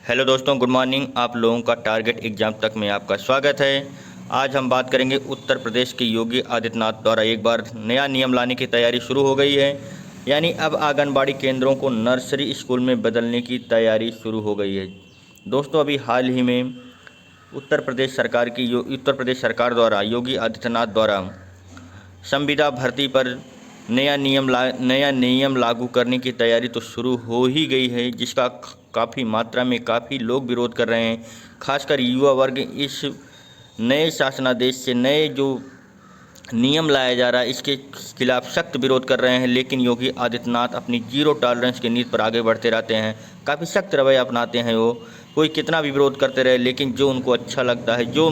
Hello दोस्तों, good morning. आप लोगों का टारगेट एग्जाम तक में आपका स्वागत है। आज हम बात करेंगे उत्तर प्रदेश के योगी आदित्यनाथ द्वारा एक बार नया नियम लाने की तैयारी शुरू हो गई है। यानी अब आंगनबाड़ी केंद्रों को नर्सरी स्कूल में बदलने की तैयारी शुरू हो गई है। दोस्तों, अभी हाल ही में उत्तर प्रदेश सरकार द्वारा योगी आदित्यनाथ द्वारा संविदा भर्ती पर नया नियम लागू करने की तैयारी तो शुरू हो ही गई है, जिसका काफ़ी मात्रा में काफ़ी लोग विरोध कर रहे हैं। खासकर युवा वर्ग इस नए शासनादेश से नए जो नियम लाया जा रहा है इसके खिलाफ सख्त विरोध कर रहे हैं। लेकिन योगी आदित्यनाथ अपनी जीरो टॉलरेंस की नीति पर आगे बढ़ते रहते हैं। काफ़ी सख्त रवैया अपनाते हैं वो। कोई कितना भी विरोध करते रहे, लेकिन जो उनको अच्छा लगता है, जो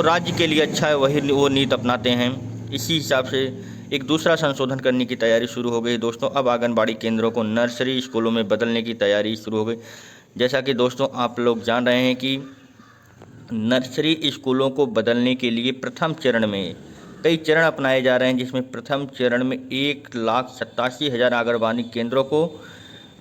राज्य के लिए अच्छा है, वही वो नीति अपनाते हैं। इसी हिसाब से एक दूसरा संशोधन करने की तैयारी शुरू हो गई दोस्तों। अब आंगनबाड़ी केंद्रों को नर्सरी स्कूलों में बदलने की तैयारी शुरू हो गई। जैसा कि दोस्तों आप लोग जान रहे हैं कि नर्सरी स्कूलों को बदलने के लिए प्रथम चरण में कई चरण अपनाए जा रहे हैं, जिसमें प्रथम चरण में 1,87,000 आंगनबाड़ी केंद्रों को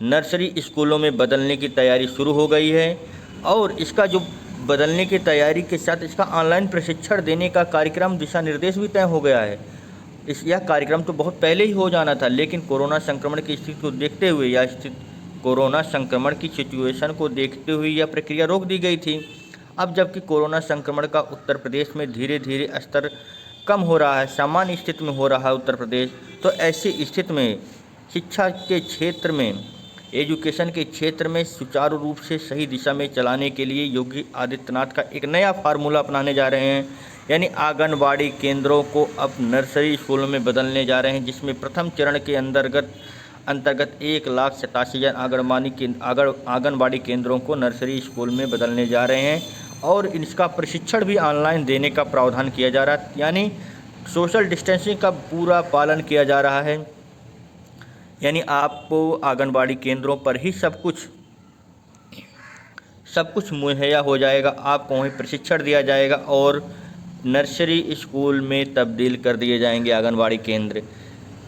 नर्सरी स्कूलों में बदलने की तैयारी शुरू हो गई है। और इसका जो बदलने की तैयारी के साथ इसका ऑनलाइन प्रशिक्षण देने का कार्यक्रम दिशा निर्देश भी तय हो गया है। यह कार्यक्रम तो बहुत पहले ही हो जाना था, लेकिन कोरोना संक्रमण की स्थिति को देखते हुए कोरोना संक्रमण की सिचुएशन को देखते हुए यह प्रक्रिया रोक दी गई थी। अब जबकि कोरोना संक्रमण का उत्तर प्रदेश में धीरे धीरे स्तर कम हो रहा है, सामान्य स्थिति में हो रहा है उत्तर प्रदेश, तो ऐसी स्थिति में शिक्षा के क्षेत्र में, एजुकेशन के क्षेत्र में सुचारू रूप से सही दिशा में चलाने के लिए योगी आदित्यनाथ का एक नया फार्मूला अपनाने जा रहे हैं। यानी आंगनबाड़ी केंद्रों को अब नर्सरी स्कूलों में बदलने जा रहे हैं, जिसमें प्रथम चरण के अंतर्गत 1,87,000 आंगनबाड़ी केंद्रों को नर्सरी स्कूल में बदलने जा रहे हैं। और इसका प्रशिक्षण भी ऑनलाइन देने का प्रावधान किया जा रहा है। यानी सोशल डिस्टेंसिंग का पूरा पालन किया जा रहा है। यानी आपको आंगनबाड़ी केंद्रों पर ही सब कुछ मुहैया हो जाएगा, आपको वहीं प्रशिक्षण दिया जाएगा और नर्सरी स्कूल में तब्दील कर दिए जाएंगे आंगनबाड़ी केंद्र।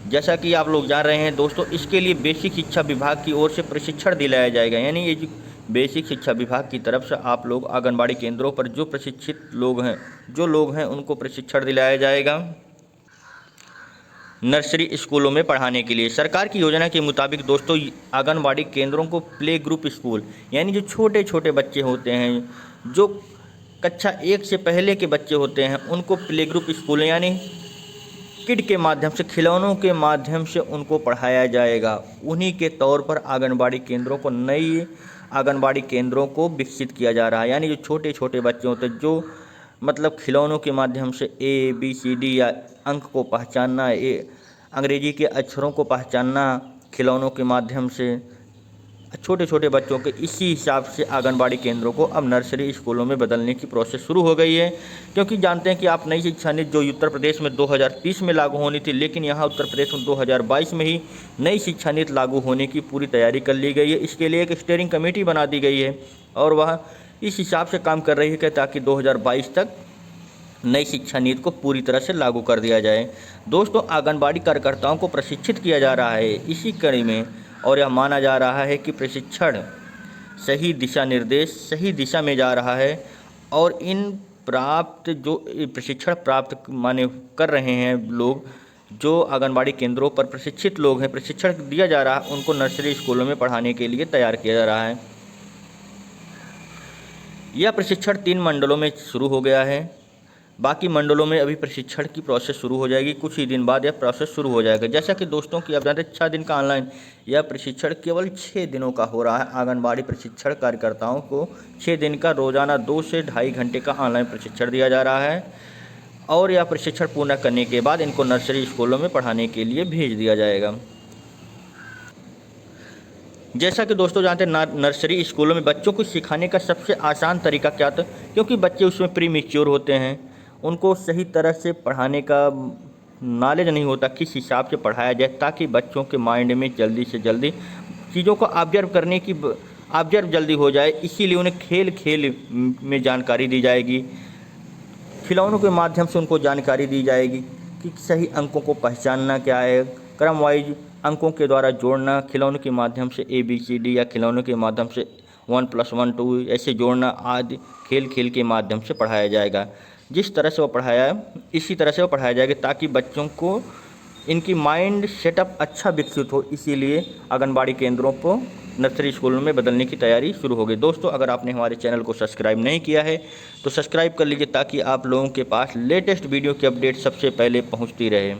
जैसा कि आप लोग जान रहे हैं दोस्तों, इसके लिए बेसिक शिक्षा विभाग की ओर से प्रशिक्षण दिलाया जाएगा। यानी ये बेसिक शिक्षा विभाग की तरफ से आप लोग आंगनबाड़ी केंद्रों पर जो लोग हैं उनको प्रशिक्षण दिलाया जाएगा नर्सरी स्कूलों में पढ़ाने के लिए। सरकार की योजना के मुताबिक दोस्तों, आंगनबाड़ी केंद्रों को प्ले ग्रुप स्कूल, यानी जो छोटे छोटे बच्चे होते हैं, जो कक्षा 1 से पहले के बच्चे होते हैं, उनको प्ले ग्रुप स्कूल यानी किड के माध्यम से, खिलौनों के माध्यम से उनको पढ़ाया जाएगा। उन्हीं के तौर पर नई आंगनबाड़ी केंद्रों को विकसित किया जा रहा है। यानी जो छोटे छोटे बच्चे होते हैं, जो खिलौनों के माध्यम से ABCD या अंक को पहचानना, अंग्रेजी के अक्षरों को पहचानना खिलौनों के माध्यम से छोटे छोटे बच्चों के, इसी हिसाब से आंगनबाड़ी केंद्रों को अब नर्सरी स्कूलों में बदलने की प्रोसेस शुरू हो गई है। क्योंकि जानते हैं कि आप नई शिक्षा नीति जो उत्तर प्रदेश में 2030 में लागू होनी थी, लेकिन यहाँ उत्तर प्रदेश में 2022 में ही नई शिक्षा नीति लागू होने की पूरी तैयारी कर ली गई है। इसके लिए एक स्टीयरिंग कमेटी बना दी गई है और वह इस हिसाब से काम कर रही है कि ताकि 2022 तक नई शिक्षा नीति को पूरी तरह से लागू कर दिया जाए। दोस्तों, आंगनबाड़ी कार्यकर्ताओं को प्रशिक्षित किया जा रहा है इसी कड़ी में, और यह माना जा रहा है कि प्रशिक्षण सही दिशा में जा रहा है। और इन प्रशिक्षण प्राप्त माने कर रहे हैं लोग, जो आंगनबाड़ी केंद्रों पर प्रशिक्षित लोग हैं, प्रशिक्षण दिया जा रहा है, उनको नर्सरी स्कूलों में पढ़ाने के लिए तैयार किया जा रहा है। यह प्रशिक्षण 3 मंडलों में शुरू हो गया है। बाकी मंडलों में अभी प्रशिक्षण की प्रोसेस शुरू हो जाएगी। कुछ ही दिन बाद यह प्रोसेस शुरू हो जाएगा। जैसा कि दोस्तों कि आप जानते हैं 6 दिन का ऑनलाइन यह प्रशिक्षण केवल 6 दिनों का हो रहा है। आंगनबाड़ी प्रशिक्षण कार्यकर्ताओं को 6 दिन का रोजाना 2 से ढाई घंटे का ऑनलाइन प्रशिक्षण दिया जा रहा है और यह प्रशिक्षण पूर्ण करने के बाद इनको नर्सरी स्कूलों में पढ़ाने के लिए भेज दिया जाएगा। जैसा कि दोस्तों जानते हैं, नर्सरी स्कूलों में बच्चों को सिखाने का सबसे आसान तरीका क्या था, क्योंकि बच्चे उसमें प्री मैच्योर होते हैं, उनको सही तरह से पढ़ाने का नॉलेज नहीं होता, किस हिसाब से पढ़ाया जाए ताकि बच्चों के माइंड में जल्दी से जल्दी चीज़ों को ऑब्जर्व जल्दी हो जाए। इसीलिए उन्हें खेल खेल में जानकारी दी जाएगी, खिलौनों के माध्यम से उनको जानकारी दी जाएगी कि सही अंकों को पहचानना क्या है, क्रम वाइज अंकों के द्वारा जोड़ना, खिलौनों के माध्यम से ABCD या खिलौनों के माध्यम से 1+1 2 ऐसे जोड़ना आदि खेल खेल के माध्यम से पढ़ाया जाएगा। जिस तरह से वो पढ़ाया इसी तरह से वो पढ़ाया जाएगा ताकि बच्चों को इनकी माइंड सेटअप अच्छा विकसित हो। इसीलिए आंगनबाड़ी केंद्रों को नर्सरी स्कूलों में बदलने की तैयारी शुरू हो गई। दोस्तों, अगर आपने हमारे चैनल को सब्सक्राइब नहीं किया है तो सब्सक्राइब कर लीजिए ताकि आप लोगों के पास लेटेस्ट वीडियो की अपडेट सबसे पहले पहुंचती रहे।